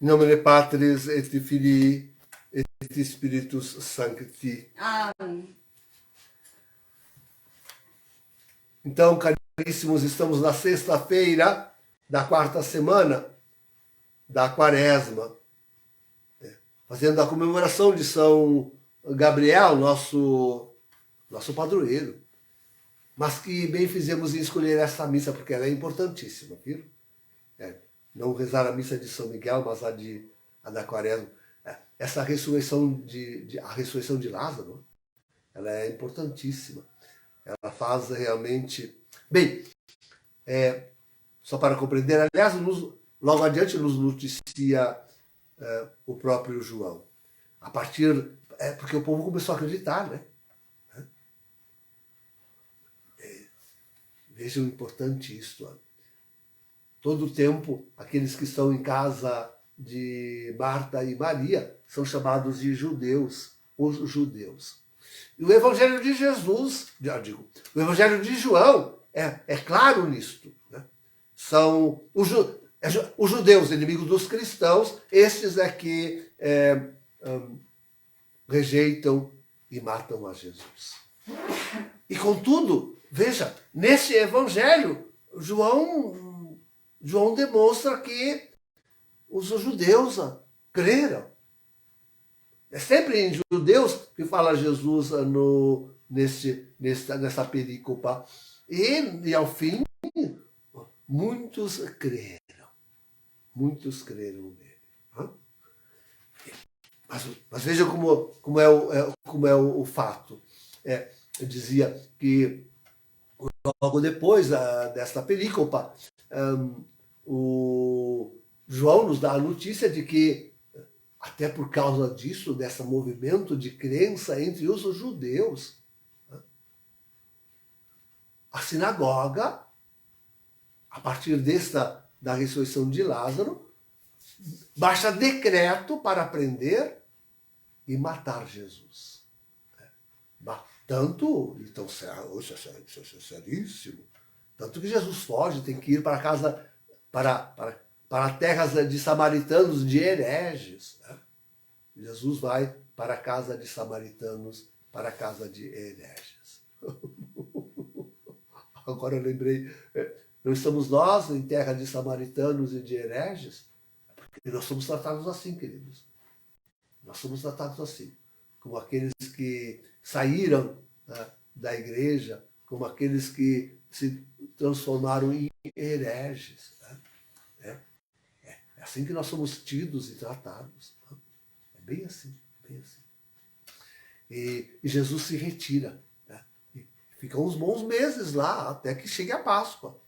In nomine Patris et Filii et Spiritus Sancti. Amém. Então, caríssimos, estamos na sexta-feira da quarta semana da Quaresma, fazendo a comemoração de São Gabriel, nosso padroeiro. Mas que bem fizemos em escolher essa missa, porque ela é importantíssima, viu? Não rezar a missa de São Miguel, mas a da Quaresma. Essa ressurreição a ressurreição de Lázaro, ela é importantíssima. Ela faz realmente... Bem, só para compreender, aliás, logo adiante nos noticia o próprio João. A partir... porque o povo começou a acreditar, né? Vejam, importante isso. Todo o tempo, aqueles que estão em casa de Marta e Maria são chamados de judeus, os judeus. E o Evangelho de Jesus, o Evangelho de João é claro nisto. Né? São os judeus, inimigos dos cristãos, estes é que rejeitam e matam a Jesus. E contudo, veja, nesse Evangelho, João demonstra que os judeus creram. É sempre em judeus que fala Jesus nessa perícopa. E ao fim, muitos creram. Muitos creram nele. Mas veja como é o fato. Eu dizia que logo depois desta perícopa, o João nos dá a notícia de que, até por causa disso, desse movimento de crença entre os judeus, a sinagoga, a partir da ressurreição de Lázaro, baixa decreto para prender e matar Jesus. Tanto, então, isso é seríssimo, tanto que Jesus foge, tem que ir para casa, para terras de samaritanos, de hereges. Né? Jesus vai para a casa de samaritanos, para a casa de hereges. Agora eu lembrei, não estamos nós em terra de samaritanos e de hereges? Porque nós somos tratados assim, queridos. Nós somos tratados assim, como aqueles que saíram da igreja, como aqueles que se transformaram em hereges. É assim que nós somos tidos e tratados. É bem assim, bem assim. E Jesus se retira. E fica uns bons meses lá, até que chegue a Páscoa.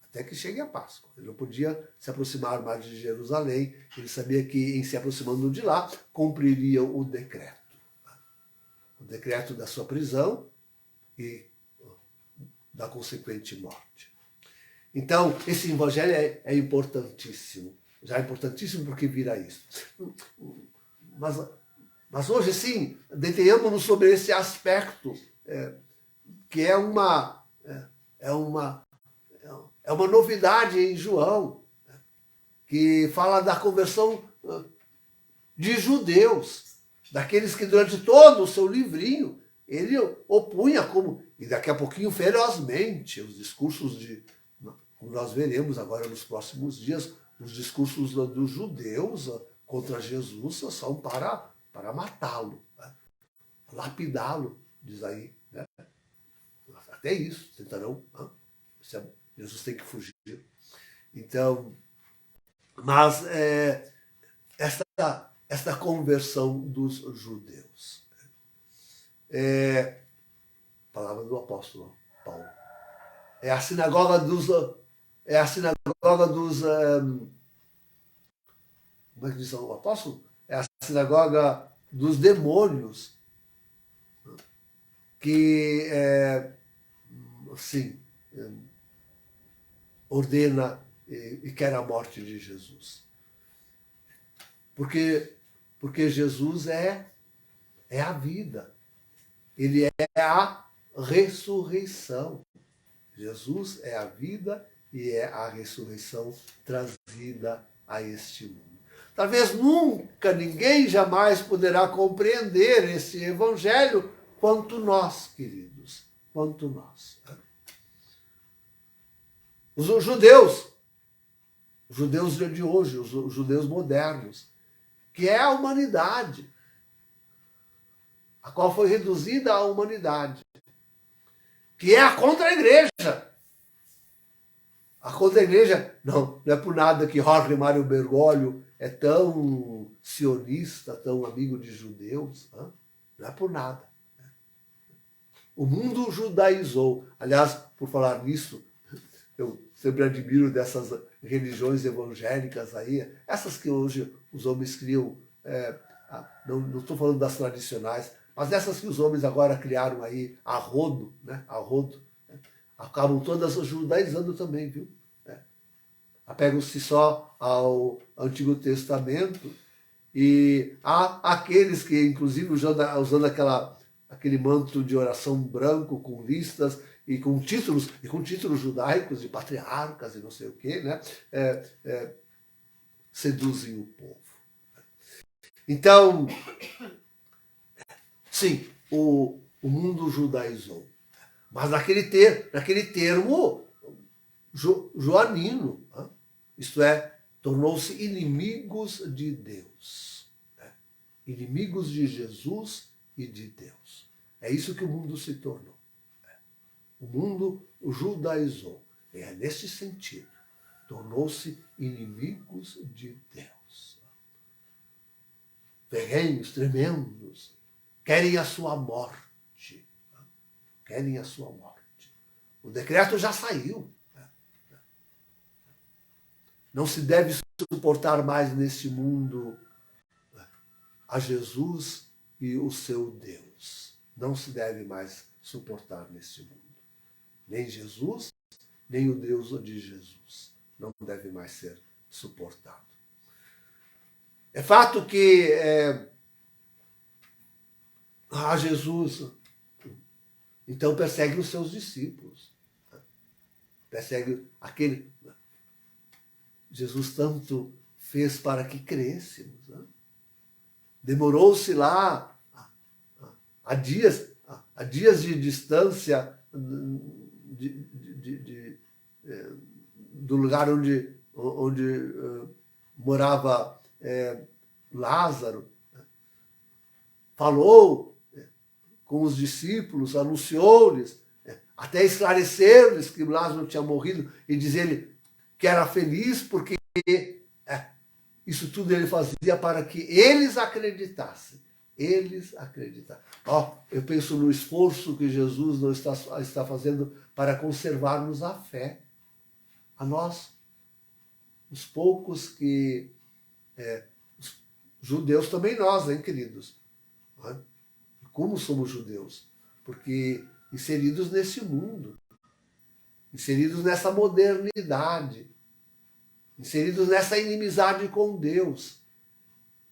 Até que chegue a Páscoa. Ele não podia se aproximar mais de Jerusalém. Ele sabia que, em se aproximando de lá, cumpriria o decreto. O decreto da sua prisão e da consequente morte. Então, esse evangelho é importantíssimo. Já é importantíssimo porque vira isso. Mas hoje, sim, detenhamos-nos sobre esse aspecto, que é uma novidade em João, que fala da conversão de judeus, daqueles que durante todo o seu livrinho ele opunha e daqui a pouquinho ferozmente, os discursos como nós veremos agora nos próximos dias, os discursos dos judeus contra Jesus são para matá-lo, né? Lapidá-lo, diz aí. Né? Até isso, tentarão. Né? Jesus tem que fugir. Então, mas esta conversão dos judeus. Palavra do apóstolo Paulo. É a sinagoga dos como é que diz o apóstolo? É a sinagoga dos demônios que ordena e quer a morte de Jesus. Porque Jesus é a vida. Ele é a ressurreição. Jesus é a vida e é a ressurreição trazida a este mundo. talvez nunca, ninguém jamais poderá compreender esse evangelho quanto nós, queridos, quanto nós. Os judeus de hoje, os judeus modernos, que é a humanidade, a qual foi reduzida à humanidade, que é a contra-igreja. A contra-igreja, não é por nada que Jorge Mário Bergoglio é tão sionista, tão amigo de judeus, não é por nada. O mundo judaizou. Aliás, por falar nisso, eu sempre admiro dessas religiões evangélicas aí, essas que hoje os homens criam, não estou falando das tradicionais, mas essas que os homens agora criaram aí, a rodo, né? A rodo, acabam todas judaizando também, viu? Apegam-se só ao Antigo Testamento e há aqueles que, inclusive, usando aquele manto de oração branco com listas e com títulos judaicos de patriarcas e não sei o quê, né? Seduzem o povo. Então, sim, o mundo judaizou, mas naquele termo joanino, isto é, tornou-se inimigos de Deus, inimigos de Jesus e de Deus. É isso que o mundo se tornou. O mundo judaizou. É nesse sentido. Tornou-se inimigos de Deus. Ferrenhos, tremendos, querem a sua morte. Querem a sua morte. O decreto já saiu. Não se deve suportar mais nesse mundo a Jesus e o seu Deus. Não se deve mais suportar nesse mundo. Nem Jesus, nem o Deus de Jesus. Não deve mais ser suportado. É fato que Jesus, então, persegue os seus discípulos. Persegue aquele... Jesus tanto fez para que crescêssemos. Demorou-se lá a dias de distância do lugar onde morava Lázaro. Falou com os discípulos, anunciou-lhes, até esclarecer-lhes que Lázaro tinha morrido e dizer-lhe que era feliz porque isso tudo ele fazia para que eles acreditassem. Eles acreditassem. Eu penso no esforço que Jesus não está fazendo para conservar-nos a fé. A nós, os poucos que... os judeus também nós, hein, queridos? Como somos judeus? Porque inseridos nesse mundo, inseridos nessa modernidade, inseridos nessa inimizade com Deus.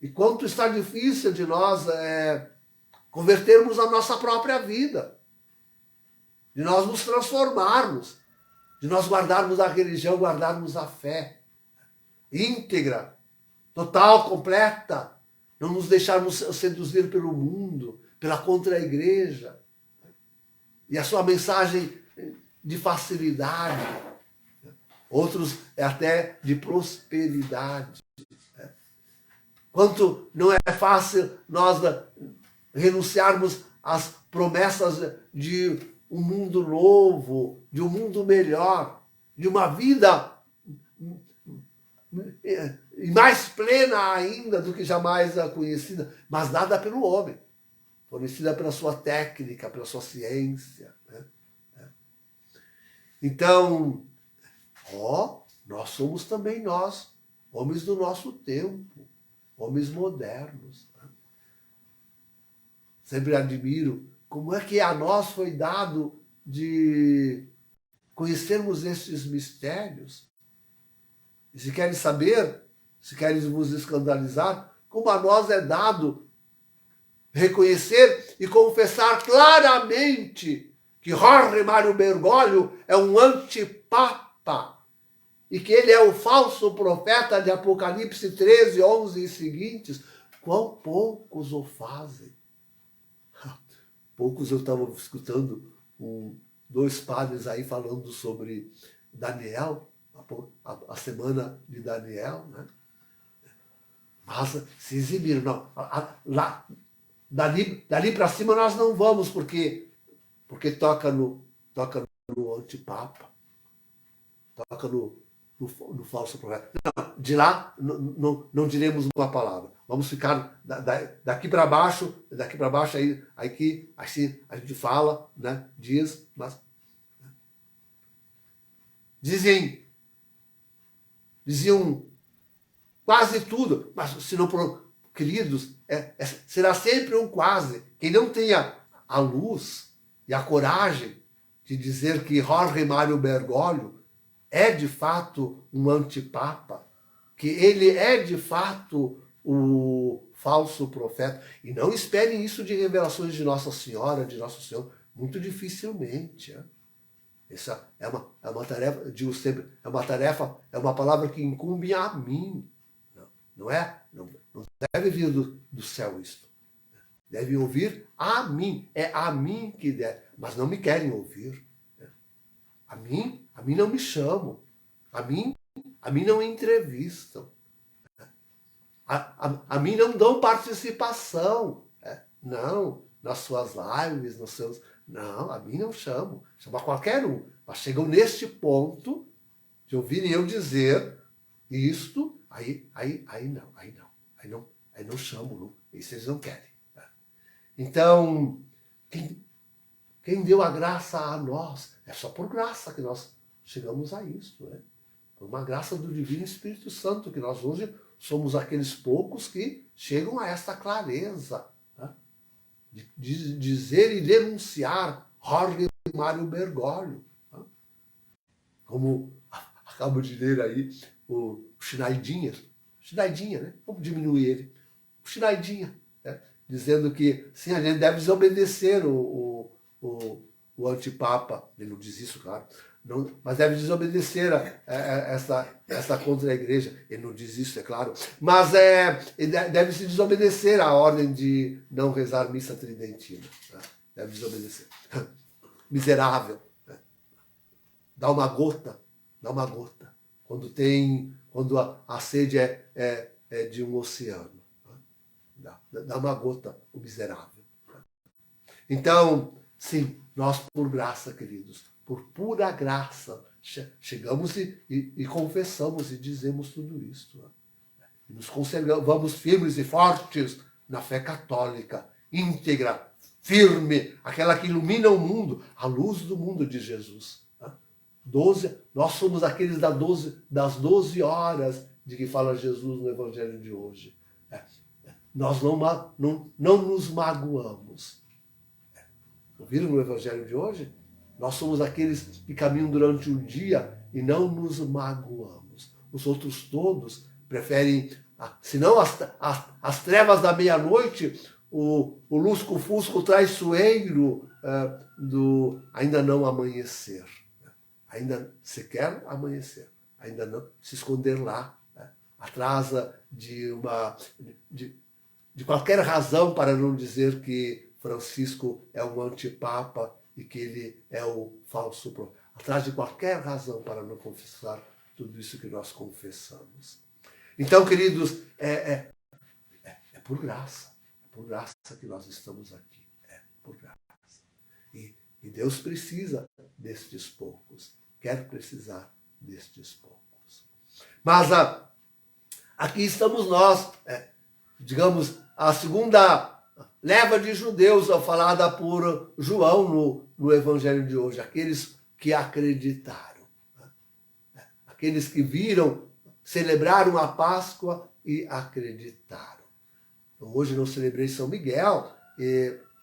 E quanto está difícil de nós convertermos a nossa própria vida, de nós nos transformarmos, de nós guardarmos a religião, guardarmos a fé íntegra, total, completa, não nos deixarmos seduzir pelo mundo, pela contra-igreja, e a sua mensagem de facilidade, outros até de prosperidade. Quanto não é fácil nós renunciarmos às promessas de um mundo novo, de um mundo melhor, de uma vida mais plena ainda do que jamais conhecida, mas dada pelo homem, fornecida pela sua técnica, pela sua ciência. Então, nós somos também nós, homens do nosso tempo, homens modernos. Sempre admiro como é que a nós foi dado de conhecermos esses mistérios. E se querem saber, se querem vos escandalizar, como a nós é dado reconhecer e confessar claramente que Jorge Mário Bergoglio é um antipapa, e que ele é o falso profeta de Apocalipse 13, 11 e seguintes, quão poucos o fazem. Poucos eu estava escutando dois padres aí falando sobre Daniel, a semana de Daniel, né? Mas se exibiram. Não, dali para cima nós não vamos, porque toca no antipapa, toca no falso profeta. Não, de lá não diremos uma palavra. Vamos ficar daqui para baixo aí que assim a gente fala, né? Diz, mas diziam quase tudo, mas se não, queridos, será sempre um quase. Quem não tenha a luz e a coragem de dizer que Jorge Mário Bergoglio é de fato um antipapa, que ele é de fato o falso profeta. E não esperem isso de revelações de Nossa Senhora, de Nosso Senhor, muito dificilmente. Essa é uma tarefa, digo sempre, é uma palavra que incumbe a mim. Não deve vir do céu isto. Devem ouvir a mim. É a mim que deve. Mas não me querem ouvir. A mim não me chamam. A mim não entrevistam. A mim não dão participação. Não, nas suas lives, nos seus... Não, a mim não chamam. Chama qualquer um. Mas chegam neste ponto de ouvirem eu dizer isto, aí não chamam, não. Isso eles não querem. Então, quem deu a graça a nós? É só por graça que nós chegamos a isso. Por uma graça do Divino Espírito Santo, que nós hoje somos aqueles poucos que chegam a essa clareza, de dizer e denunciar Jorge Mário Bergoglio. Como acabo de ler aí o Schneidinha, né? Vamos diminuir ele. O Schneidinha, dizendo que sim, a gente deve desobedecer o antipapa. Ele não diz isso, claro. Não, mas deve desobedecer essa contra-igreja. Ele não diz isso, é claro. Mas deve se desobedecer à ordem de não rezar missa tridentina. Deve desobedecer. Miserável. Dá uma gota. Quando a sede é de um oceano. Dá uma gota, o miserável. Então, sim, nós por graça, queridos, por pura graça, chegamos e confessamos e dizemos tudo isso. E nos conservamos firmes e fortes na fé católica, íntegra, firme, aquela que ilumina o mundo, a luz do mundo de Jesus. Nós somos aqueles das 12 horas de que fala Jesus no Evangelho de hoje. Nós não nos magoamos. Ouviram no Evangelho de hoje? Nós somos aqueles que caminham durante o dia e não nos magoamos. Os outros todos preferem, se não as trevas da meia-noite, o lusco-fusco traiçoeiro do ainda não amanhecer. Ainda sequer amanhecer. Ainda não se esconder lá. Atrás de qualquer razão para não dizer que Francisco é um antipapa e que ele é o falso profeta. Atrás de qualquer razão para não confessar tudo isso que nós confessamos. Então, queridos, é por graça. É por graça que nós estamos aqui. É por graça. E Deus precisa destes poucos. Quer precisar destes poucos. Mas aqui estamos nós, digamos, a segunda leva de judeus falada por João no Evangelho de hoje, aqueles que acreditaram, aqueles que viram, celebraram a Páscoa e acreditaram. Então, hoje não celebrei São Miguel,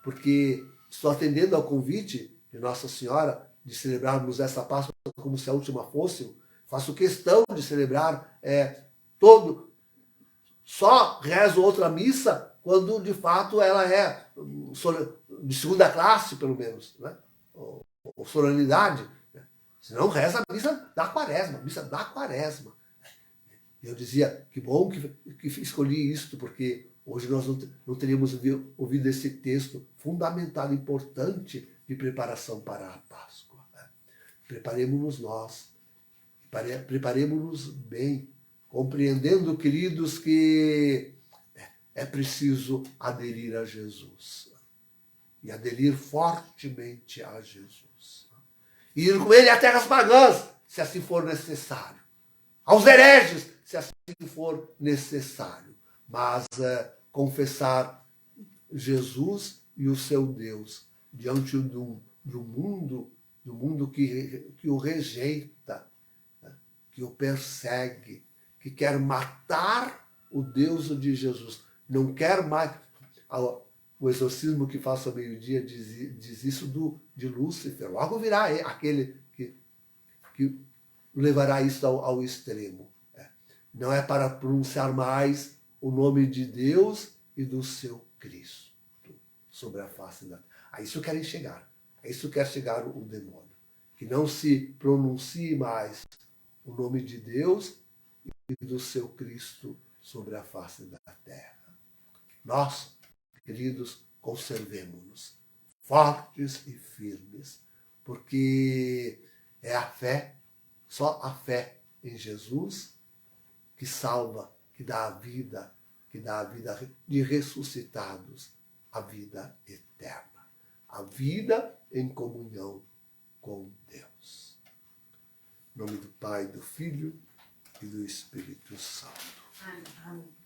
porque estou atendendo ao convite de Nossa Senhora de celebrarmos essa Páscoa como se a última fosse. Faço questão de celebrar só rezo outra missa quando de fato ela é de segunda classe, pelo menos, né? Ou solenidade. Se não, reza a missa da quaresma. Eu dizia, que bom que escolhi isto, porque hoje nós não teríamos ouvido esse texto fundamental, importante, de preparação para a Páscoa. Preparemos-nos nós, preparemos-nos bem, compreendendo, queridos, que é preciso aderir a Jesus. E aderir fortemente a Jesus. E ir com ele a terras pagãs, se assim for necessário. Aos hereges, se assim for necessário. Mas confessar Jesus e o seu Deus diante do mundo que o rejeita, que o persegue, que quer matar o Deus de Jesus. Não quer mais. O exorcismo que faço ao meio-dia diz isso de Lúcifer. Logo virá aquele que levará isso ao extremo. Não é para pronunciar mais o nome de Deus e do seu Cristo sobre a face da terra. A isso querem chegar. A isso quer chegar o demônio. Que não se pronuncie mais o nome de Deus e do seu Cristo sobre a face da terra. Nós, queridos, conservemo-nos fortes e firmes, porque é a fé, só a fé em Jesus que salva, que dá a vida de ressuscitados, a vida eterna, a vida em comunhão com Deus. Em nome do Pai, do Filho e do Espírito Santo. Amém.